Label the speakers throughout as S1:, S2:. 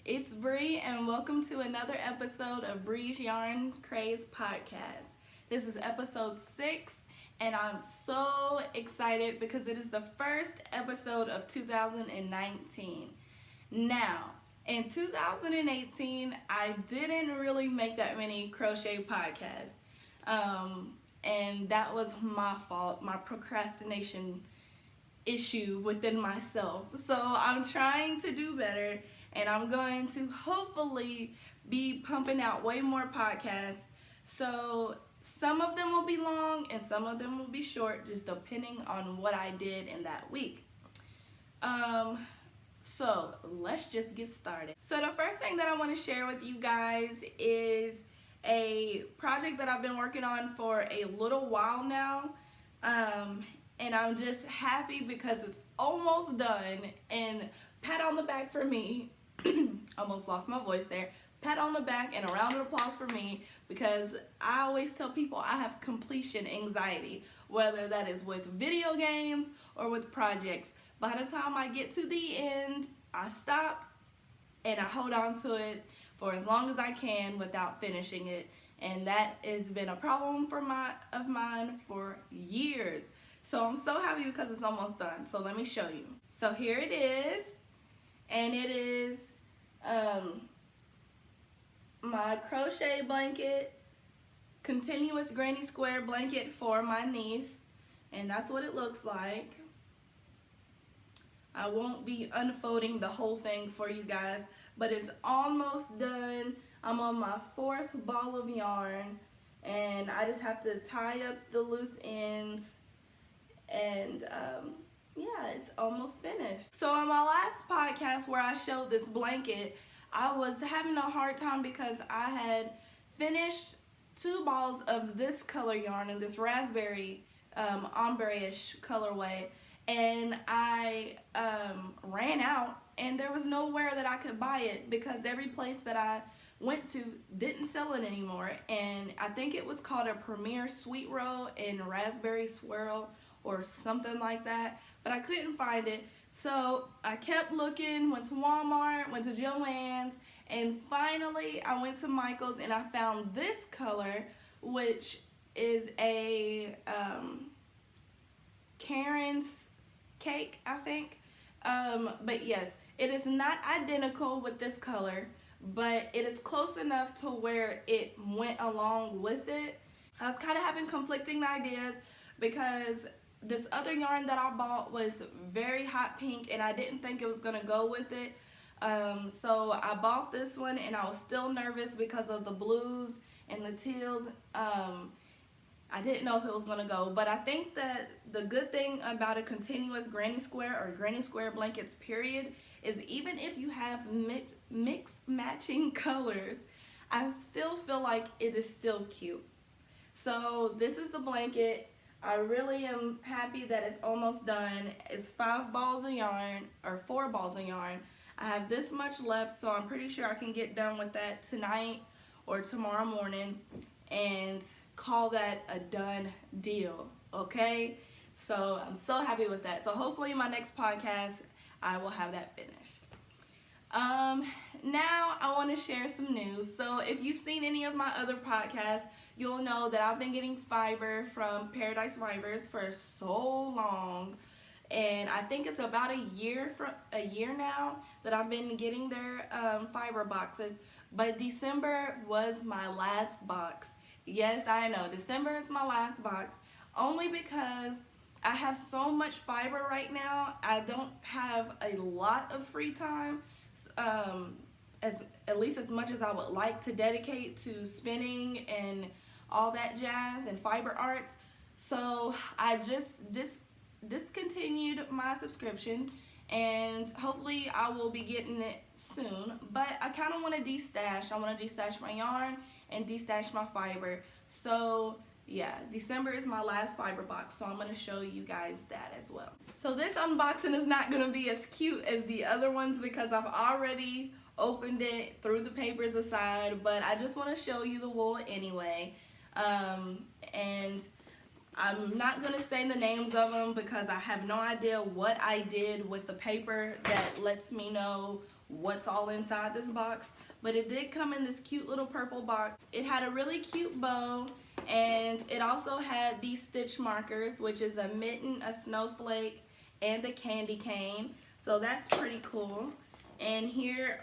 S1: It's Bree, and welcome to another episode of Bree's Yarn Craze podcast. This is episode 6, and I'm so excited because it is the first episode of 2019. Now, in 2018, I didn't really make that many crochet podcasts, and that was my fault, my procrastination issue within myself. So I'm trying to do better, and I'm going to hopefully be pumping out way more podcasts. So some of them will be long and some of them will be short, just depending on what I did in that week. So let's just get started. So the first thing that I want to share with you guys is a project that I've been working on for a little while now. And I'm just happy because it's almost done, and pat on the back for me. Almost lost my voice there. Pat on the back and a round of applause for me, because I always tell people I have completion anxiety, whether that is with video games or with projects. By the time I get to the end, I stop and I hold on to it for as long as I can without finishing it. And that has been a problem of mine for years. So I'm so happy because it's almost done. So let me show you. So here it is. And it is my crochet blanket, continuous granny square blanket for my niece. And that's what it looks like. I won't be unfolding the whole thing for you guys, but it's almost done. I'm on my 4th ball of yarn, and I just have to tie up the loose ends, and yeah, it's almost finished. So in my last podcast where I showed this blanket, I was having a hard time because I had finished 2 balls of this color yarn in this raspberry ombre-ish colorway, and I ran out, and there was nowhere that I could buy it because every place that I went to didn't sell it anymore. And I think it was called a Premier Sweet Roll in Raspberry Swirl or something like that, but I couldn't find it. So I kept looking, went to Walmart, went to Joann's, and finally I went to Michael's and I found this color, which is a Karen's cake, I think. But yes, it is not identical with this color, but it is close enough to where it went along with it. I was kind of having conflicting ideas because this other yarn that I bought was very hot pink and I didn't think it was going to go with it. So I bought this one and I was still nervous because of the blues and the teals. I didn't know if it was going to go, but I think that the good thing about a continuous granny square or granny square blankets period is even if you have mixed matching colors, I still feel like it is still cute. So this is the blanket. I really am happy that it's almost done. It's 5 balls of yarn, or 4 balls of yarn. I have this much left, so I'm pretty sure I can get done with that tonight or tomorrow morning and call that a done deal, okay? So I'm so happy with that. So hopefully in my next podcast, I will have that finished. Now I want to share some news. So if you've seen any of my other podcasts, you'll know that I've been getting fiber from Paradise Fibers for so long, and I think it's about a year now that I've been getting their fiber boxes. But December was my last box. Yes, I know, December is my last box, only because I have so much fiber right now. I don't have a lot of free time, at least as much as I would like to dedicate to spinning and all that jazz and fiber arts. So I just discontinued my subscription, and hopefully I will be getting it soon. But I kind of want to destash. I want to destash my yarn and destash my fiber. So yeah, December is my last fiber box, so I'm going to show you guys that as well. So this unboxing is not going to be as cute as the other ones because I've already opened it, threw the papers aside, but I just want to show you the wool anyway. And I'm not going to say the names of them because I have no idea what I did with the paper that lets me know what's all inside this box. But it did come in this cute little purple box. It had a really cute bow, and it also had these stitch markers, which is a mitten, a snowflake, and a candy cane. So that's pretty cool. And here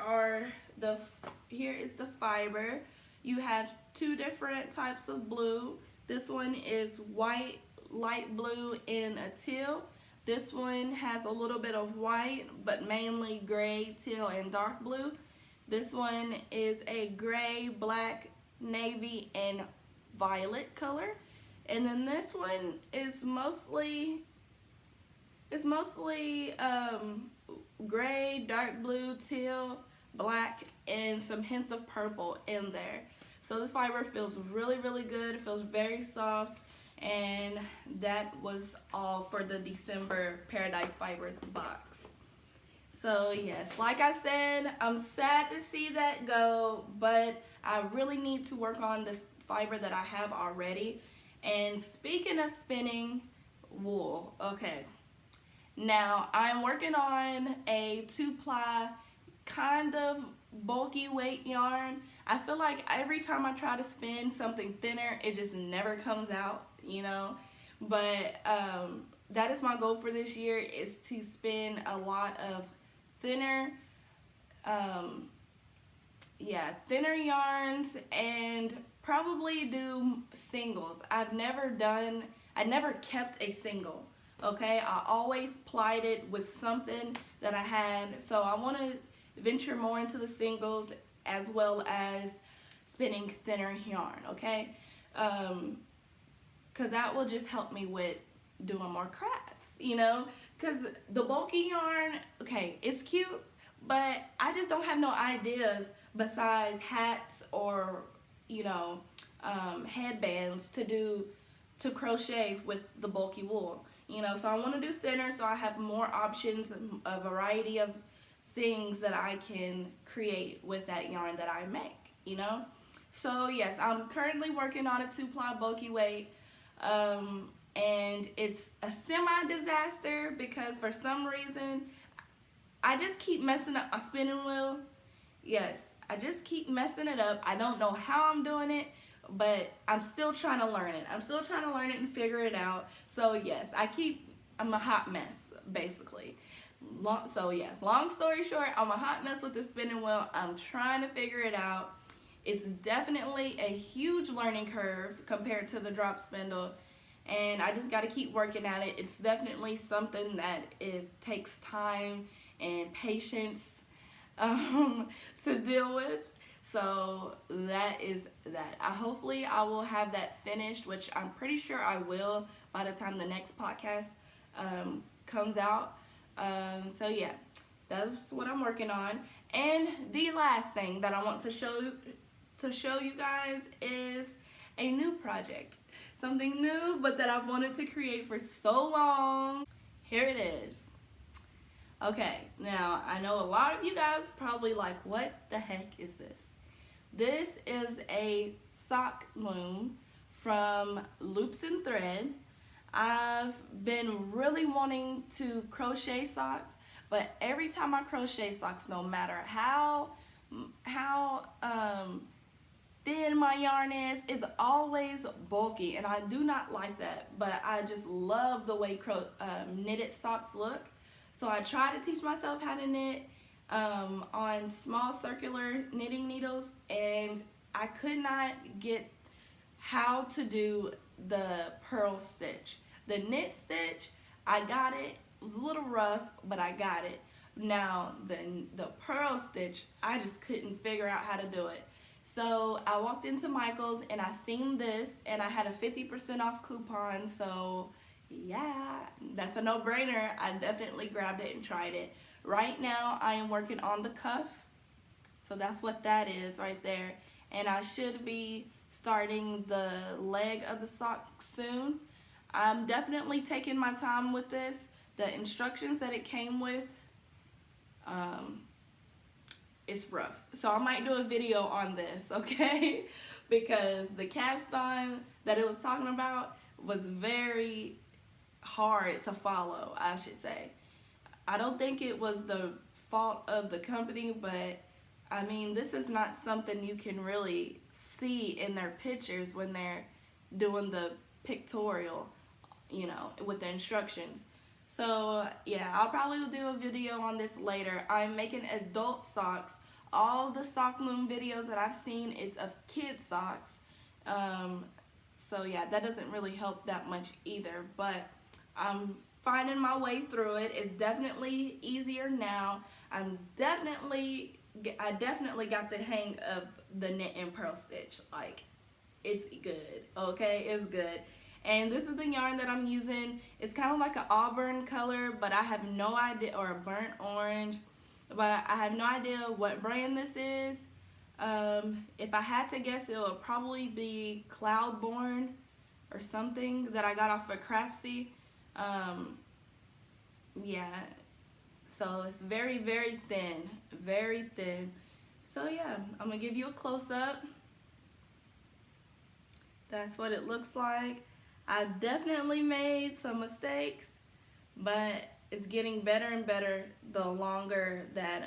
S1: is the fiber. You have two different types of blue. This one is white, light blue, and a teal. This one has a little bit of white, but mainly gray, teal, and dark blue. This one is a gray, black, navy, and violet color. And then this one is mostly gray, dark blue, teal, black, and some hints of purple in there. So this fiber feels really, really good. It feels very soft. And that was all for the December Paradise Fibers box. So yes, like I said, I'm sad to see that go, but I really need to work on this fiber that I have already. And speaking of spinning wool, okay. Now I'm working on a 2-ply kind of bulky weight yarn. I feel like every time I try to spin something thinner, it just never comes out, you know. But that is my goal for this year, is to spin a lot of thinner thinner yarns, and probably do singles. I never kept a single. Okay, I always plied it with something that I had, so I want to venture more into the singles as well as spinning thinner yarn, okay? Because that will just help me with doing more crafts, you know? Because the bulky yarn, okay, it's cute, but I just don't have no ideas besides hats or, you know, headbands to crochet with the bulky wool. You know, so I want to do thinner so I have more options and a variety of things that I can create with that yarn that I make, you know. So yes, I'm currently working on a 2-ply bulky weight, and it's a semi-disaster because for some reason I just keep messing up my spinning wheel. Yes, I just keep messing it up. I don't know how I'm doing it, but I'm still trying to learn it. I'm still trying to learn it and figure it out. So yes, I'm a hot mess, basically. So yes, long story short, I'm a hot mess with the spinning wheel. I'm trying to figure it out. It's definitely a huge learning curve compared to the drop spindle, and I just got to keep working at it. It's definitely something that takes time and patience to deal with. So that is that. Hopefully I will have that finished, which I'm pretty sure I will by the time the next podcast comes out. So yeah, that's what I'm working on. And the last thing that I want to show you guys is a new project. Something new, but that I've wanted to create for so long. Here it is. Okay, now I know a lot of you guys probably like, what the heck is this? This is a sock loom from Loops and Thread. I've been really wanting to crochet socks, but every time I crochet socks, no matter how thin my yarn is, it's always bulky, and I do not like that. But I just love the way knitted socks look. So I try to teach myself how to knit on small circular knitting needles, and I could not get how to do the purl stitch. The knit stitch, I got it. It was a little rough, but I got it. Now the purl stitch, I just couldn't figure out how to do it. So I walked into Michael's and I seen this, and I had a 50% off coupon, so yeah, that's a no-brainer. I definitely grabbed it and tried it. Right now I am working on the cuff, so that's what that is right there, and I should be starting the leg of the sock soon. I'm definitely taking my time with this. The instructions that it came with, it's rough, so I might do a video on this, okay? Because the cast on that it was talking about was very hard to follow, I should say. I don't think it was the fault of the company, but I mean, this is not something you can really see in their pictures when they're doing the pictorial, you know, with the instructions. So yeah, I'll probably do a video on this later. I'm making adult socks. All the sock loom videos that I've seen is of kid socks. So yeah, that doesn't really help that much either, but I'm finding my way through it. It's definitely easier now. I definitely got the hang of the knit and purl stitch. Like, it's good, okay? It's good. And this is the yarn that I'm using. It's kind of like an auburn color, but I have no idea, or a burnt orange, but I have no idea what brand this is. If I had to guess, it would probably be Cloudborn or something that I got off of Craftsy. Yeah, so it's very, very thin, very thin. So yeah, I'm gonna give you a close-up. That's what it looks like. I definitely made some mistakes, but it's getting better and better the longer that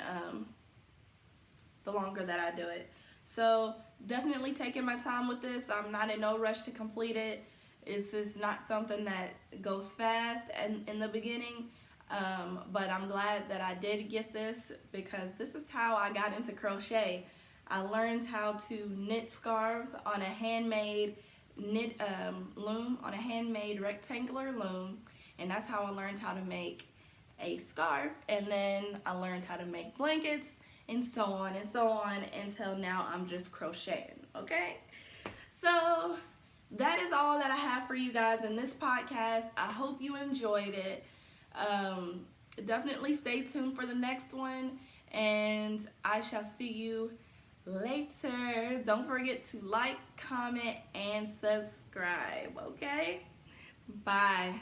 S1: I do it. So definitely taking my time with this. I'm not in no rush to complete it. It's just not something that goes fast and in the beginning. But I'm glad that I did get this, because this is how I got into crochet. I learned how to knit scarves on a handmade loom, on a handmade rectangular loom, and that's how I learned how to make a scarf. And then I learned how to make blankets, and so on and so on, until now I'm just crocheting. Okay, so that is all that I have for you guys in this podcast. I hope you enjoyed it. Definitely stay tuned for the next one, and I shall see you later. Don't forget to like, comment, and subscribe, okay? Bye.